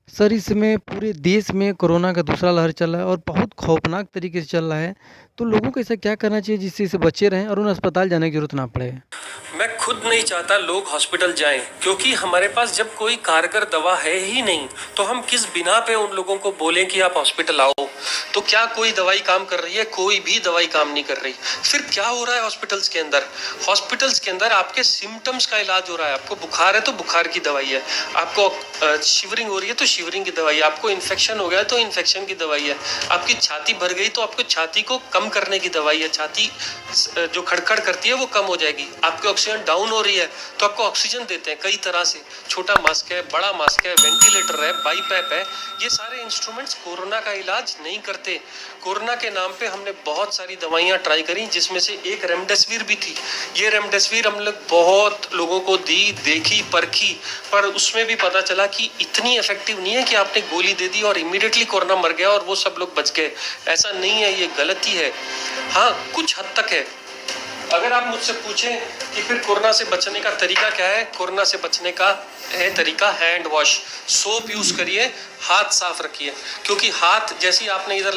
Sir, इस समय पूरे देश में कोरोना का दूसरा लहर चल रहा है और बहुत खौफनाक तरीके से चल रहा है। तो लोगों को ऐसा क्या करना चाहिए जिससे इससे बचे रहें और उन्हें अस्पताल जाने की ज़रूरत ना पड़े? मैं खुद नहीं चाहता लोग हॉस्पिटल जाएं, क्योंकि हमारे पास जब कोई कारगर दवा है ही नहीं तो हम किस बिना पे उन लोगों को बोलें कि आप हॉस्पिटल आओ। तो क्या कोई दवाई काम कर रही है? कोई भी दवाई काम नहीं कर रही। फिर क्या हो रहा है हॉस्पिटल्स के अंदर? हॉस्पिटल्स के अंदर आपके सिम्टम्स का इलाज हो रहा है। आपको बुखार है तो बुखार की दवाई है, आपको शिवरिंग हो रही है तो शिवरिंग की दवाई है, आपको इन्फेक्शन हो गया तो इन्फेक्शन की दवाई है, आपकी छाती भर गई तो आपको छाती को कम करने की दवाई है, छाती जो खड़खड़ करती है वो कम हो जाएगी, आपकी ऑक्सीजन डाउन हो रही है तो आपको ऑक्सीजन देते हैं कई तरह से। छोटा मास्क है, बड़ा मास्क है, वेंटिलेटर है, बाईपैप है। ये सारे इंस्ट्रूमेंट्स कोरोना का इलाज नहीं करते। कोरोना के नाम पे हमने बहुत सारी दवाइयां ट्राई करी, जिसमें से एक रेमडेसिविर भी थी। ये रेमडेसिविर हम लोग बहुत लोगों को दी, देखी, परखी, पर उसमें भी पता चला कि इतनी इफेक्टिव नहीं है कि आपने गोली दे दी और इमीडिएटली कोरोना मर गया और वो सब लोग बच गए। ऐसा नहीं है, ये गलती है। हाँ, कुछ हद तक है। अगर आप मुझसे पूछें कि फिर कोरोना से बचने का तरीका क्या है, कोरोना से बचने का है तरीका हैंड वॉश। सोप यूज करिए, हाथ साफ रखिए, क्योंकि हाथ जैसे ही आपने इधर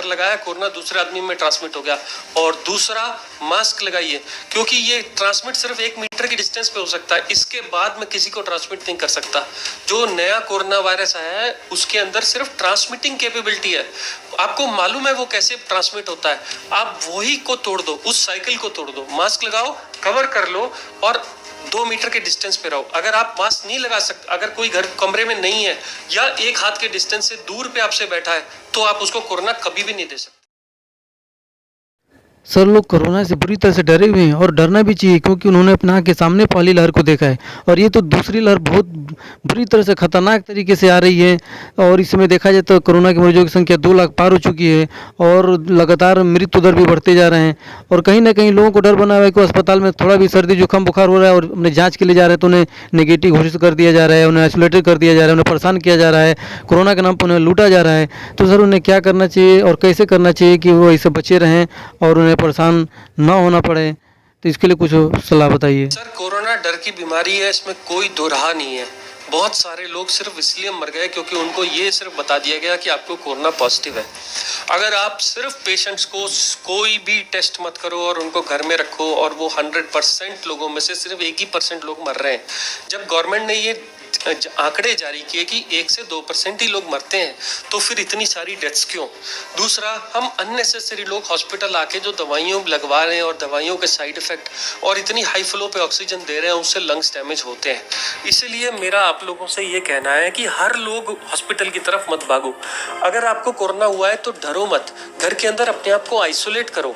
लगाया कोरोना दूसरे आदमी में ट्रांसमिट हो गया। और दूसरा, मास्क लगाइए, क्योंकि ये ट्रांसमिट सिर्फ 1 मीटर की डिस्टेंस पे हो सकता है, इसके बाद में किसी को ट्रांसमिट नहीं कर सकता। जो नया कोरोना वायरस आया है उसके अंदर सिर्फ ट्रांसमिटिंग कैपेबिलिटी है। आपको मालूम है वो कैसे ट्रांसमिट होता है, आप वही को तोड़ दो, उस साइकिल को तोड़ दो। मास्क लगाओ, कवर कर लो और 2 मीटर के डिस्टेंस पे रहो। अगर आप मास्क नहीं लगा सकते, अगर कोई घर कमरे में नहीं है या एक हाथ के डिस्टेंस से दूर पे आपसे बैठा है, तो आप उसको कोरोना कभी भी नहीं दे सकते। सर, लोग कोरोना से बुरी तरह से डरे हुए हैं और डरना भी चाहिए, क्योंकि उन्होंने अपने आँख के सामने पहली लहर को देखा है और ये तो दूसरी लहर बहुत बुरी तरह से खतरनाक तरीके से आ रही है। और इस समय देखा जाए तो कोरोना के मरीजों की संख्या 2 लाख पार हो चुकी है और लगातार मृत्यु दर भी बढ़ते जा रहे हैं। और कहीं न कहीं लोगों को डर बना हुआ है कि वो अस्पताल में थोड़ा भी सर्दी जुकाम बुखार हो रहा है और अपने जाँच के लिए जा रहे हैं तो उन्हें नेगेटिव घोषित कर दिया जा रहा है, उन्हें आइसोलेटेड कर दिया जा रहा है, उन्हें परेशान किया जा रहा है, कोरोना के नाम पर उन्हें लूटा जा रहा है। तो सर, उन्हें क्या करना चाहिए और कैसे करना चाहिए कि वो इससे बचे रहें और उन्हें परेशान ना होना पड़े? तो इसके लिए कुछ सलाह बताइए। सर, कोरोना डर की बीमारी है, इसमें कोई दो राह नहीं है। बहुत सारे लोग सिर्फ इसलिए मर गए क्योंकि उनको ये सिर्फ बता दिया गया कि आपको कोरोना पॉजिटिव है। अगर आप सिर्फ पेशेंट्स को कोई भी टेस्ट मत करो और उनको घर में रखो और वो 100% लोगों में से सिर्फ 1% लोग मर रहे हैं, जब गवर्नमेंट ने ये आंकड़े जारी किए कि 1 से 2% ही लोग मरते हैं, तो फिर इतनी सारी डेथ्स क्यों? दूसरा, हम अननेसेसरी लोग हॉस्पिटल आके जो दवाइयों लगवा रहे हैं और दवाइयों के साइड इफेक्ट और इतनी हाई फ्लो पे ऑक्सीजन दे रहे हैं, उससे लंग्स डैमेज होते हैं। इसलिए मेरा आप लोगों से ये कहना है कि हर लोग हॉस्पिटल की तरफ मत भागो। अगर आपको कोरोना हुआ है तो डरो मत, घर के अंदर अपने आप को आइसोलेट करो।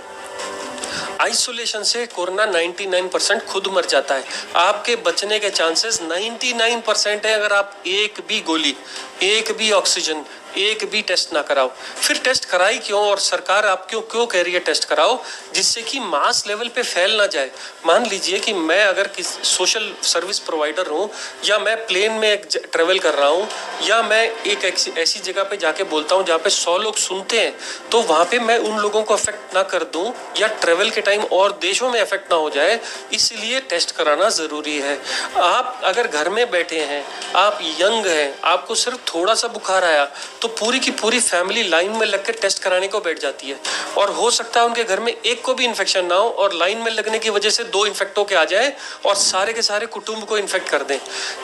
आइसोलेशन से कोरोना 99% खुद मर जाता है। आपके बचने के चांसेस 99% है अगर आप एक भी गोली, एक भी ऑक्सीजन, एक भी टेस्ट ना कराओ। फिर टेस्ट कराई क्यों? और सरकार आप क्यों कह रही है टेस्ट कराओ? जिससे कि मास लेवल पे फैल ना जाए। मान लीजिए कि मैं अगर किस सोशल सर्विस प्रोवाइडर हूँ, या मैं प्लेन में ट्रेवल कर रहा हूँ, या मैं एक ऐसी जगह पे जाके बोलता हूँ जहाँ पे 100 लोग सुनते हैं, तो वहाँ पे मैं उन लोगों को अफेक्ट ना कर दूं या ट्रेवल के टाइम और देशों में अफेक्ट ना हो जाए, इसलिए टेस्ट कराना जरूरी है। आप अगर घर में बैठे हैं, आप यंग हैं, आपको सिर्फ थोड़ा सा बुखार आया तो पूरी की पूरी फैमिली लाइन में लग के टेस्ट कराने को बैठ जाती है, और हो सकता है उनके घर में एक को भी इन्फेक्शन ना हो और लाइन में लगने की वजह से 2 इन्फेक्ट होके आ जाए और सारे के सारे कुटुंब को इन्फेक्ट कर दें।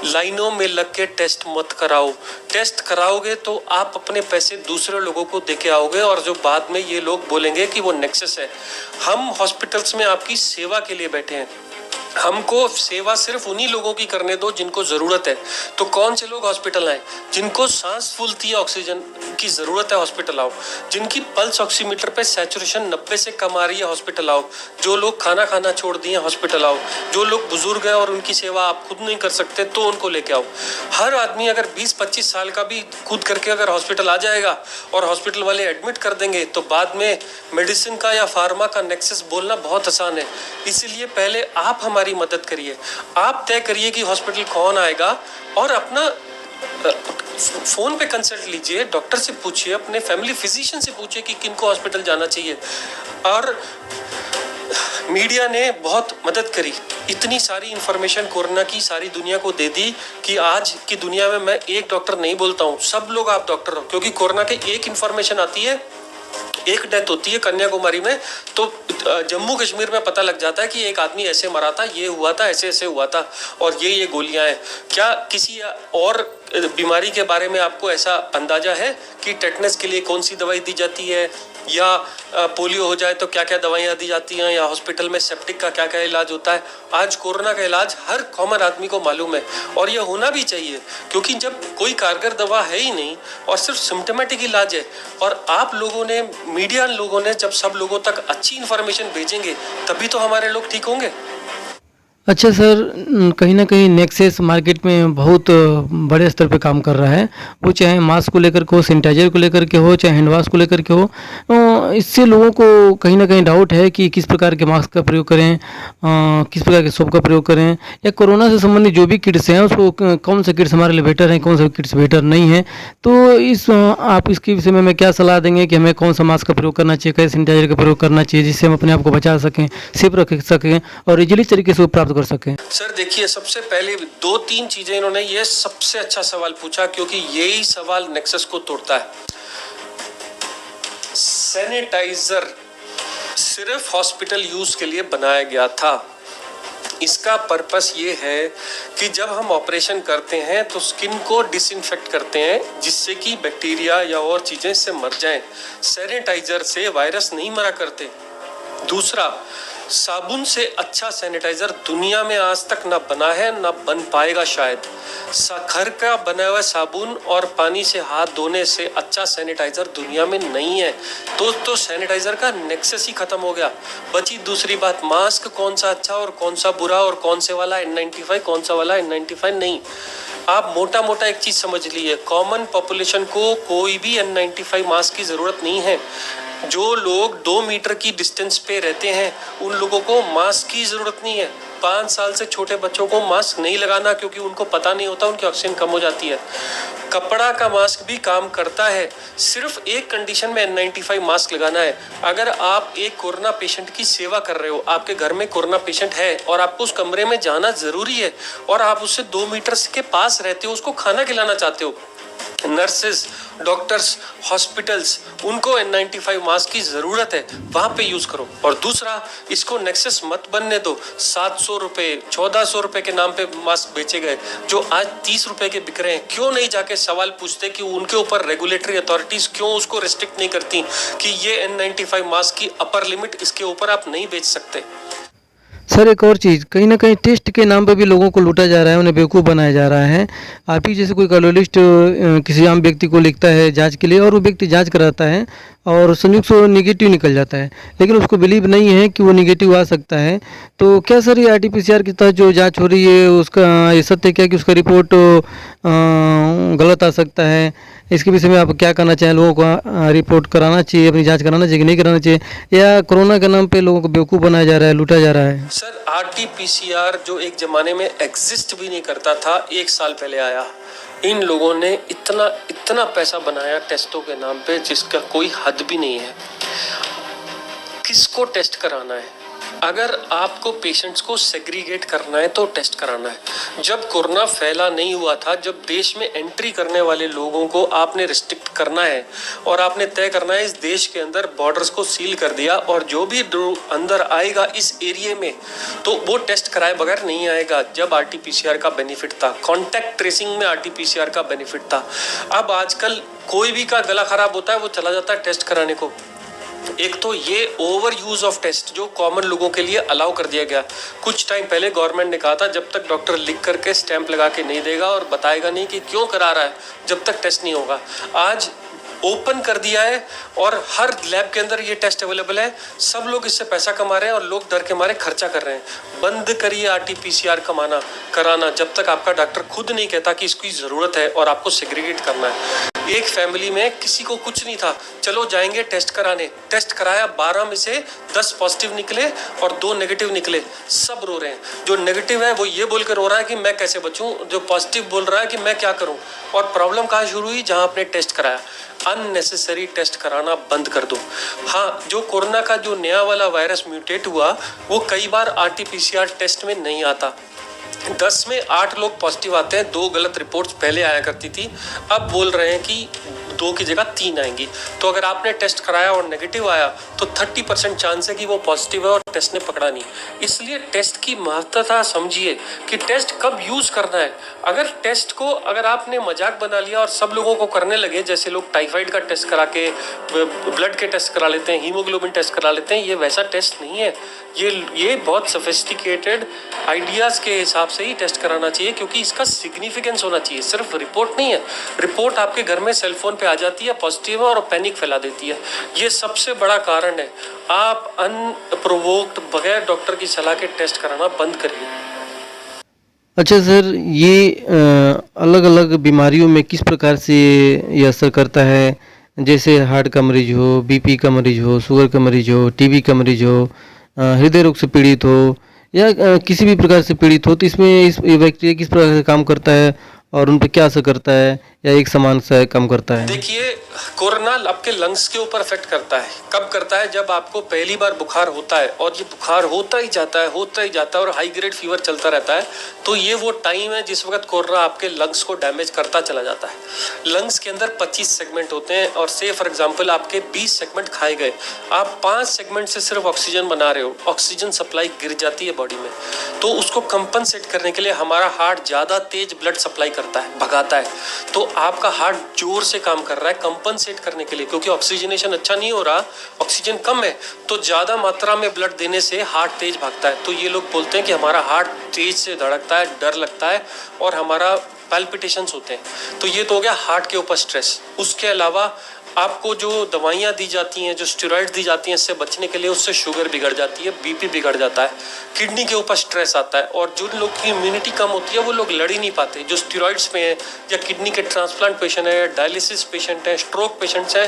लाइनों में लग के टेस्ट मत कराओ। टेस्ट कराओगे तो आप अपने पैसे दूसरे लोगों को देके आओगे और जो बाद में ये लोग बोलेंगे कि वो नेक्सस है। हम हॉस्पिटल्स में आपकी सेवा के लिए बैठे हैं, हमको सेवा सिर्फ उन्हीं लोगों की करने दो जिनको जरूरत है। तो कौन से लोग हॉस्पिटल आए? जिनको सांस फूलती है, ऑक्सीजन की जरूरत है, हॉस्पिटल आओ। जिनकी पल्स ऑक्सीमीटर पे सैचुरेशन 90 से कम आ रही है, हॉस्पिटल आओ। जो लोग खाना खाना छोड़ दिए, हॉस्पिटल आओ। जो लोग बुजुर्ग हैं और उनकी सेवा आप खुद नहीं कर सकते, तो उनको लेके आओ। हर आदमी अगर 20-25 साल का भी खुद करके अगर हॉस्पिटल आ जाएगा और हॉस्पिटल वाले एडमिट कर देंगे, तो बाद में मेडिसिन का या फार्मा का नेक्सस बोलना बहुत आसान है। इसलिए पहले आप हमारी मदद करिए। आप तय करिए कि हॉस्पिटल कौन आएगा और अपना फोन पे कंसल्ट लीजिए, डॉक्टर से पूछिए, अपने फैमिली फिजिशियन से पूछिए कि किनको हॉस्पिटल जाना चाहिए। और मीडिया ने बहुत मदद करी, इतनी सारी इन्फॉर्मेशन कोरोना की सारी दुनिया को दे दी कि आज की दुनिया में मैं एक डॉक्टर नहीं बोलता हूँ, सब लोग आप डॉक्टर हो, क्योंकि कोरोना के एक इन्फॉर्मेशन आती है, एक डेथ होती है कन्याकुमारी में, तो जम्मू कश्मीर में पता लग जाता है कि एक आदमी ऐसे मरा था, ये हुआ था, ऐसे ऐसे हुआ था, और ये गोलियां हैं। क्या किसी और बीमारी के बारे में आपको ऐसा अंदाजा है कि टेटनस के लिए कौन सी दवाई दी जाती है, या पोलियो हो जाए तो क्या क्या दवाइयाँ दी जाती हैं, या हॉस्पिटल में सेप्टिक का क्या क्या इलाज होता है? आज कोरोना का इलाज हर कॉमन आदमी को मालूम है, और ये होना भी चाहिए, क्योंकि जब कोई कारगर दवा है ही नहीं और सिर्फ सिम्टोमेटिक इलाज है, और आप लोगों ने, मीडिया लोगों ने जब सब लोगों तक अच्छी इन्फॉर्मेशन भेजेंगे तभी तो हमारे लोग ठीक होंगे। अच्छा सर, कहीं न कहीं नेक्सस मार्केट में बहुत बड़े स्तर पे काम कर रहा है। वो चाहे मास्क को लेकर के हो, सैनिटाइज़र को लेकर के हो, चाहे हैंड वाश को लेकर के हो। इससे लोगों को कहीं न कहीं डाउट है कि किस प्रकार के मास्क का प्रयोग करें, किस प्रकार के सोप का प्रयोग करें, या कोरोना से संबंधित जो भी किट्स हैं उसको कौन से किट्स हमारे लिए बेटर हैं, कौन से किट्स बेटर नहीं हैं। तो आप इसके विषय में क्या सलाह देंगे कि हमें कौन सा मास्क का प्रयोग करना चाहिए, कैसे सैनिटाइज़र का प्रयोग करना चाहिए, जिससे हम अपने आप को बचा सकें, सेफ रख सकें और इजीली तरीके से प्राप्त कर सकें? सर देखिए, सबसे पहले 2-3 चीजें इन्होंने, ये सबसे अच्छा सवाल पूछा, क्योंकि यही सवाल नेक्सस को तोड़ता है। सैनिटाइजर सिर्फ हॉस्पिटल यूज के लिए बनाया गया था। इसका पर्पस ये है कि जब हम ऑपरेशन करते हैं तो स्किन को डिसइंफेक्ट करते हैं, जिससे कि बैक्टीरिया या और चीजें इससे मर जाएं। सैनिटाइजर से वायरस नहीं मरा करते। दूसरा, साबुन से अच्छा सैनिटाइजर दुनिया में आज तक ना बना है, ना बन पाएगा शायद। घर का बना हुआ साबुन और पानी से हाथ धोने से अच्छा सैनिटाइजर दुनिया में नहीं है। तो सैनिटाइजर का नेक्सस ही खत्म हो गया। बची दूसरी बात, मास्क कौन सा अच्छा और कौन सा बुरा, और कौन से वाला N95, कौन सा वाला N95 नहीं। आप मोटा मोटा एक चीज समझ लीजिए, कॉमन पॉपुलेशन को कोई भी N95 मास्क की जरूरत नहीं है। जो लोग 2 मीटर की डिस्टेंस पे रहते हैं उन लोगों को मास्क की जरूरत नहीं है। 5 साल से छोटे बच्चों को मास्क नहीं लगाना, क्योंकि उनको पता नहीं होता, उनकी ऑक्सीजन कम हो जाती है। कपड़ा का मास्क भी काम करता है, सिर्फ एक कंडीशन में N95 मास्क लगाना है। अगर आप एक कोरोना पेशेंट की सेवा कर रहे हो, आपके घर में कोरोना पेशेंट है और आपको उस कमरे में जाना जरूरी है, और आप उससे 2 मीटर के पास रहते हो, उसको खाना खिलाना चाहते हो, नर्सेस, डॉक्टर्स, हॉस्पिटल्स, उनको N95 मास्क की जरूरत है, वहां पे यूज करो। और दूसरा, इसको नेक्सस मत बनने दो। 700 रुपए, 1400 रुपए के नाम पे मास्क बेचे गए, जो आज 30 रुपए के बिक रहे हैं। क्यों नहीं जाके सवाल पूछते कि उनके ऊपर रेगुलेटरी अथॉरिटीज क्यों उसको रिस्ट्रिक्ट नहीं करती कि ये N95 मास्क की अपर लिमिट, इसके ऊपर आप नहीं बेच सकते। सर एक और चीज़, कहीं ना कहीं टेस्ट के नाम पर भी लोगों को लूटा जा रहा है, उन्हें बेवकूफ़ बनाया जा रहा है। आप ही जैसे कोई कार्डियोलॉजिस्ट किसी आम व्यक्ति को लिखता है जांच के लिए, और वो व्यक्ति जांच कराता है और संयुक्त से निगेटिव निकल जाता है, लेकिन उसको बिलीव नहीं है कि वो निगेटिव आ सकता है। तो क्या सर ये RT-PCR के तहत जो जांच हो रही है उसका ये सत्य है क्या कि उसका रिपोर्ट गलत आ सकता है? इसके विषय में आप क्या कहना चाहें? लोगों को रिपोर्ट कराना चाहिए, अपनी जांच कराना चाहिए कि नहीं कराना चाहिए, या कोरोना के नाम पे लोगों को बेवकूफ़ बनाया जा रहा है, लूटा जा रहा है? सर RT-PCR जो एक ज़माने में एग्जिस्ट भी नहीं करता था, 1 साल पहले आया। इन लोगों ने इतना पैसा बनाया टेस्टों के नाम पे, जिसका कोई हद भी नहीं है। किसको टेस्ट कराना है? अगर आपको पेशेंट्स को सेग्रीगेट करना है तो टेस्ट कराना है। जब कोरोना फैला नहीं हुआ था, जब देश में एंट्री करने वाले लोगों को आपने रिस्ट्रिक्ट करना है और आपने तय करना है, इस देश के अंदर बॉर्डर्स को सील कर दिया, और जो भी अंदर आएगा इस एरिया में तो वो टेस्ट कराए बगैर नहीं आएगा। जब RT-PCR का बेनिफिट था, कॉन्टैक्ट ट्रेसिंग में RT-PCR का बेनिफिट था। अब आजकल कोई भी का गला खराब होता है, वो चला जाता है टेस्ट कराने को। एक तो ये ओवर यूज ऑफ टेस्ट जो कॉमन लोगों के लिए अलाउ कर दिया गया। कुछ टाइम पहले गवर्नमेंट ने कहा था जब तक डॉक्टर लिख करके स्टैंप लगा के नहीं देगा और बताएगा नहीं कि क्यों करा रहा है, जब तक टेस्ट नहीं होगा। आज ओपन कर दिया है और हर लैब के अंदर ये टेस्ट अवेलेबल है। सब लोग इससे पैसा कमा रहे हैं और लोग डर के मारे खर्चा कर रहे हैं। बंद करिए RT-PCR कराना जब तक आपका डॉक्टर खुद नहीं कहता कि इसकी ज़रूरत है और आपको सेग्रीगेट करना है। एक फैमिली में किसी को कुछ नहीं था, चलो जाएंगे टेस्ट कराने, टेस्ट कराया, 12 में से 10 पॉजिटिव निकले और 2 नेगेटिव निकले। सब रो रहे हैं। जो नेगेटिव है वो ये बोल कर रो रहा है कि मैं कैसे बचूं, जो पॉजिटिव बोल रहा है कि मैं क्या करूं। और प्रॉब्लम कहाँ शुरू हुई? जहां आपने टेस्ट कराया। अननेसेसरी टेस्ट कराना बंद कर दो। हाँ, जो कोरोना का जो नया वाला वायरस म्यूटेट हुआ वो कई बार RT-PCR टेस्ट में नहीं आता। 10 में 8 लोग पॉजिटिव आते हैं, 2 गलत रिपोर्ट्स पहले आया करती थी, अब बोल रहे हैं कि 2 की जगह 3 आएंगी। तो अगर आपने टेस्ट कराया और नेगेटिव आया तो 30% चांस है कि वो पॉजिटिव है और टेस्ट ने पकड़ा नहीं। इसलिए टेस्ट की महत्वता समझिए कि टेस्ट कब यूज करना है। अगर टेस्ट को अगर आपने मजाक बना लिया और सब लोगों को करने लगे, जैसे लोग टाइफाइड का टेस्ट करा के ब्लड के टेस्ट करा लेते हैं, हीमोग्लोबिन टेस्ट करा लेते हैं, ये वैसा टेस्ट नहीं है। ये बहुत सोफिस्टिकेटेड आइडियाज़ के हिसाब से ही टेस्ट कराना चाहिए, क्योंकि इसका सिग्निफिकेंस होना चाहिए, सिर्फ रिपोर्ट नहीं है। रिपोर्ट आपके घर में सेलफोन पे आ जाती है पॉजिटिव है और पैनिक फैला देती है। ये सबसे बड़ा कारण है। आप अनप्रोवोक्ड बगैर डॉक्टर की सलाह के टेस्ट कराना बंद करिए। अच्छा सर, ये अलग अलग बीमारियों में किस प्रकार से ये असर करता है? जैसे हार्ट का मरीज हो, बीपी का मरीज हो, शुगर का मरीज हो, टीबी का मरीज हो, हृदय रोग से पीड़ित हो या किसी भी प्रकार से पीड़ित हो, तो इसमें ये बैक्टीरिया किस प्रकार से काम करता है और उन पर क्या असर करता है या एक समान सा काम करता है? देखिए, कोरोना आपके लंग्स के ऊपर इफेक्ट करता है। कब करता है? जब आपको पहली बार बुखार होता है और ये बुखार होता ही जाता है और हाई ग्रेड फीवर चलता रहता है, तो ये वो टाइम है जिस वक्त कोरोना आपके लंग्स को डैमेज करता चला जाता है। लंग्स के अंदर 25 सेगमेंट होते हैं और से फॉर एग्जांपल आपके 20 सेगमेंट खाए गए, आप 5 सेगमेंट से सिर्फ ऑक्सीजन बना रहे हो, ऑक्सीजन सप्लाई गिर जाती है बॉडी में। तो उसको कंपनसेट करने के लिए हमारा हार्ट ज़्यादा तेज ब्लड सप्लाई करता है, भगाता है। तो आपका हार्ट जोर से काम कर रहा है कंपनसेट करने के लिए, क्योंकि ऑक्सीजनेशन अच्छा नहीं हो रहा, ऑक्सीजन कम है, तो ज़्यादा मात्रा में ब्लड देने से हार्ट तेज भागता है। तो ये लोग बोलते हैं कि हमारा हार्ट तेज से धड़कता है, डर लगता है और हमारा पैल्पिटेशंस होते हैं। तो ये तो हो गया हार्ट के ऊपर स्ट्रेस। उसके अलावा आपको जो दवाइयाँ दी जाती हैं, जो स्टेरॉइड्स दी जाती हैं इससे बचने के लिए, उससे शुगर बिगड़ जाती है, बीपी बिगड़ जाता है, किडनी के ऊपर स्ट्रेस आता है। और जो लोग की इम्यूनिटी कम होती है वो लोग लड़ ही नहीं पाते, जो स्टेरॉइड्स पे हैं या किडनी के ट्रांसप्लांट पेशेंट है, डायलिसिस पेशेंट है, स्ट्रोक पेशेंट्स हैं,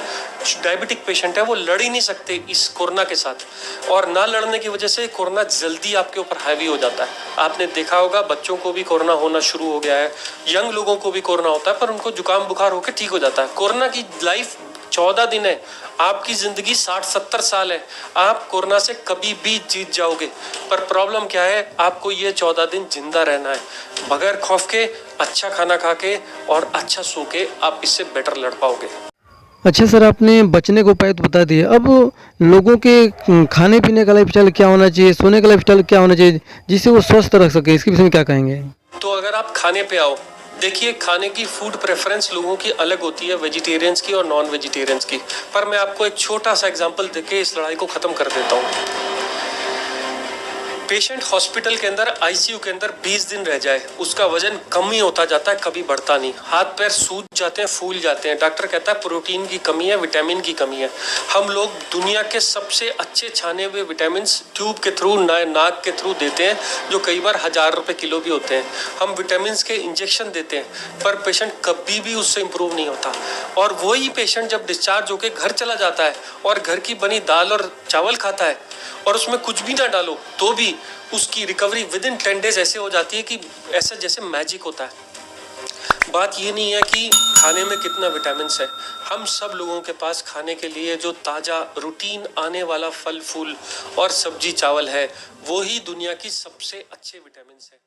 डायबिटिक पेशेंट है, वो लड़ ही नहीं सकते इस कोरोना के साथ। और ना लड़ने की वजह से कोरोना जल्दी आपके ऊपर हैवी हो जाता है। आपने देखा होगा बच्चों को भी कोरोना होना शुरू हो गया है, यंग लोगों को भी कोरोना होता है, पर उनको जुकाम बुखार होकर ठीक हो जाता है। कोरोना की लाइफ 14 दिन है, आपकी जिंदगी 60-70 साल है। आप कोरोना से कभी भी जीत जाओगे, पर प्रॉब्लम क्या है? आपको ये 14 दिन जिंदा रहना है, बगैर खौफ के, अच्छा खाना खा के और अच्छा सो के आप इससे बेटर लड़ पाओगे। अच्छा सर, आपने बचने को उपाय तो बता दिए। अब लोगों के खाने पीने का लाइफस्टाइल क्या होना चाहिए, सोने का लाइफस्टाइल क्या होना चाहिए जिससे वो स्वस्थ रख सके, इसके विषय में क्या कहेंगे? तो अगर आप खाने पे आओ, देखिए खाने की फूड प्रेफरेंस लोगों की अलग होती है, वेजिटेरियंस की और नॉन वेजिटेरियंस की। पर मैं आपको एक छोटा सा एग्जांपल देके इस लड़ाई को ख़त्म कर देता हूँ। पेशेंट हॉस्पिटल के अंदर आईसीयू के अंदर 20 दिन रह जाए, उसका वजन कम ही होता जाता है, कभी बढ़ता नहीं। हाथ पैर सूज जाते हैं, फूल जाते हैं, डॉक्टर कहता है प्रोटीन की कमी है, विटामिन की कमी है। हम लोग दुनिया के सबसे अच्छे छाने हुए विटामिन ट्यूब के थ्रू, नाक के थ्रू देते हैं, जो कई बार 1000 रुपये किलो भी होते हैं। हम विटामिन के इंजेक्शन देते हैं, पर पेशेंट कभी भी उससे इम्प्रूव नहीं होता। और वही पेशेंट जब डिस्चार्ज होकर घर चला जाता है और घर की बनी दाल और चावल खाता है और उसमें कुछ भी ना डालो, तो भी उसकी रिकवरी विद इन 10 डेज ऐसे हो जाती है कि ऐसा जैसे मैजिक होता है। बात ये नहीं है कि खाने में कितना विटामिन है, हम सब लोगों के पास खाने के लिए जो ताज़ा रूटीन आने वाला फल फूल और सब्जी चावल है, वो ही दुनिया की सबसे अच्छे विटामिन है।